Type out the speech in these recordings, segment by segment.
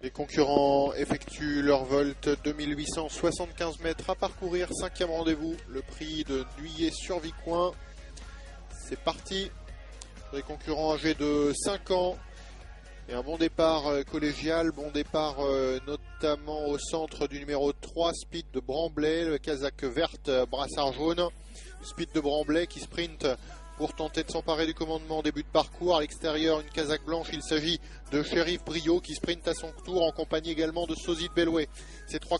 Les concurrents effectuent leur volt, 2875 mètres à parcourir, 5e rendez-vous, le prix de Nuillé sur Vicoin. C'est parti. Les concurrents âgés de 5 ans et un bon départ collégial, bon départ notamment au centre du numéro 3, Speed de Bramblay, le casaque verte, brassard jaune. Speed de Bramblay qui sprint pour tenter de s'emparer du commandement en début de parcours. À l'extérieur, une casaque blanche, il s'agit de Sheriff Brio qui sprint à son tour en compagnie également de Sosie de Bellouet. Ces trois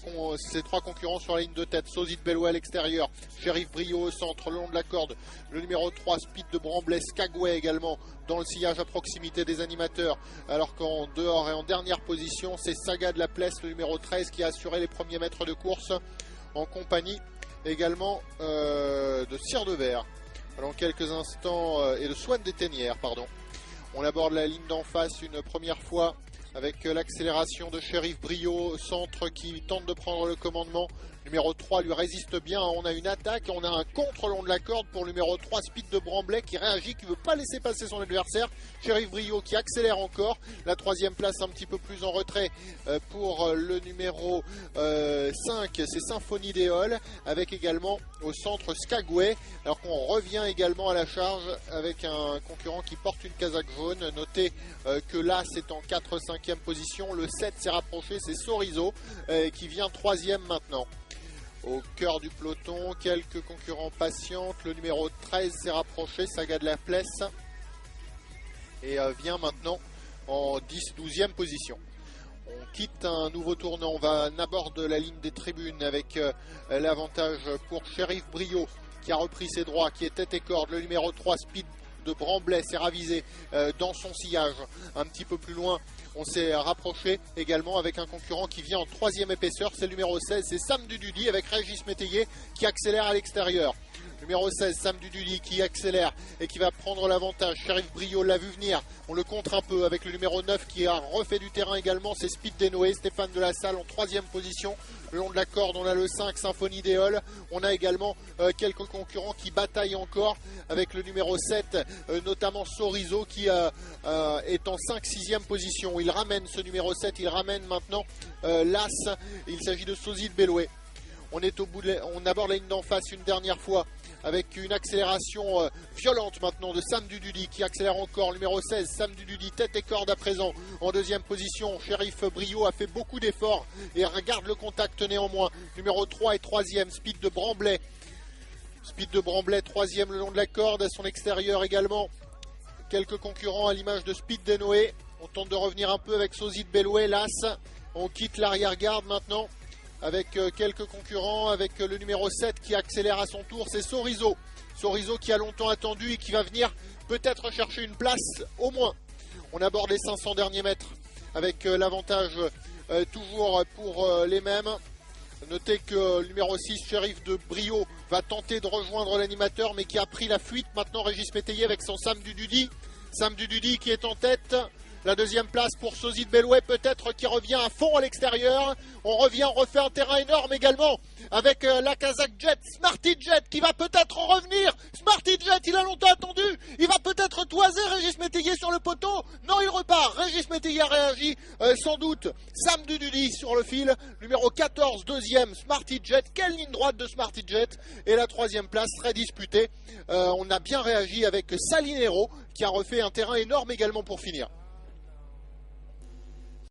concurrents sur la ligne de tête. Sosie de Bellouet à l'extérieur, Sheriff Brio au centre, le long de la corde. Le numéro 3, Speed de Bramblay, Skagway également dans le sillage à proximité des animateurs. Alors qu'en dehors et en dernière position, c'est Saga de la Plesse, le numéro 13, qui a assuré les premiers mètres de course en compagnie également de Cire de Verre. Dans quelques instants, et de Swan des Ténières, pardon. On aborde la ligne d'en face une première fois avec l'accélération de Sheriff Brio au centre qui tente de prendre le commandement. Numéro 3 lui résiste bien, on a une attaque, on a un contre long de la corde pour le numéro 3, Speed de Bramblay qui réagit, qui ne veut pas laisser passer son adversaire. Sheriff Brio qui accélère encore, la 3e place un petit peu plus en retrait pour le numéro 5, c'est Symphonie d'Éole, avec également au centre Skagway, alors qu'on revient également à la charge avec un concurrent qui porte une casaque jaune. Notez que là c'est en 4-5e position, le 7 s'est rapproché, c'est Sorizo qui vient 3e maintenant. Au cœur du peloton, quelques concurrents patientent. Le numéro 13 s'est rapproché, Saga de la Plesse, et vient maintenant en 10-12e position. On quitte un nouveau tournant, on va aborder la ligne des tribunes avec l'avantage pour Sheriff Brio qui a repris ses droits, qui est tête et corde. Le numéro 3, Speed de Bramblay, s'est ravisé dans son sillage. Un petit peu plus loin, on s'est rapproché également avec un concurrent qui vient en 3e épaisseur, c'est le numéro 16, c'est Sam Dududi avec Régis Métayer qui accélère à l'extérieur. Numéro 16, Sam Dududi qui accélère et qui va prendre l'avantage. Sheriff Brio l'a vu venir, on le contre un peu avec le numéro 9 qui a refait du terrain également, c'est Speed Denoé, Stéphane de la Salle en 3e position. Le long de la corde, on a le 5, Symphonie d'Éole. On a également quelques concurrents qui bataillent encore avec le numéro 7, notamment Sorizo qui est en 5-6e position. Il ramène ce numéro 7, il ramène maintenant l'As. Il s'agit de Sosie de Bellouet. On est au bout on aborde la ligne d'en face une dernière fois avec une accélération violente maintenant de Sam Dududi qui accélère encore. Numéro 16, Sam Dududi, tête et corde à présent en 2e position. Sheriff Brio a fait beaucoup d'efforts et regarde le contact néanmoins. Numéro 3 et 3e, Speed de Bramblay. Speed de Bramblay, 3e le long de la corde, à son extérieur également. Quelques concurrents à l'image de Speed Denoé. On tente de revenir un peu avec Sosie de Bellouet, l'As. On quitte l'arrière-garde maintenant avec quelques concurrents, avec le numéro 7 qui accélère à son tour, c'est Sorizo. Sorizo qui a longtemps attendu et qui va venir peut-être chercher une place au moins. On aborde les 500 derniers mètres avec l'avantage toujours pour les mêmes. Notez que le numéro 6, Sheriff de Brio, va tenter de rejoindre l'animateur mais qui a pris la fuite maintenant, Régis Métayer avec son Sam Dududi. Sam Dududi qui est en tête. La 2e place pour Sosie de Bellouet, peut-être qui revient à fond à l'extérieur. On revient, on refait un terrain énorme également avec la Kazakh Jet, Smarty Jet qui va peut-être revenir. Smarty Jet, il a longtemps attendu. Il va peut-être toiser Régis Métayer sur le poteau. Non, il repart. Régis Métayer a réagi sans doute. Sam Dududi sur le fil. Numéro 14, 2e, Smarty Jet. Quelle ligne droite de Smarty Jet. Et la 3e place très disputée. On a bien réagi avec Salinero qui a refait un terrain énorme également pour finir.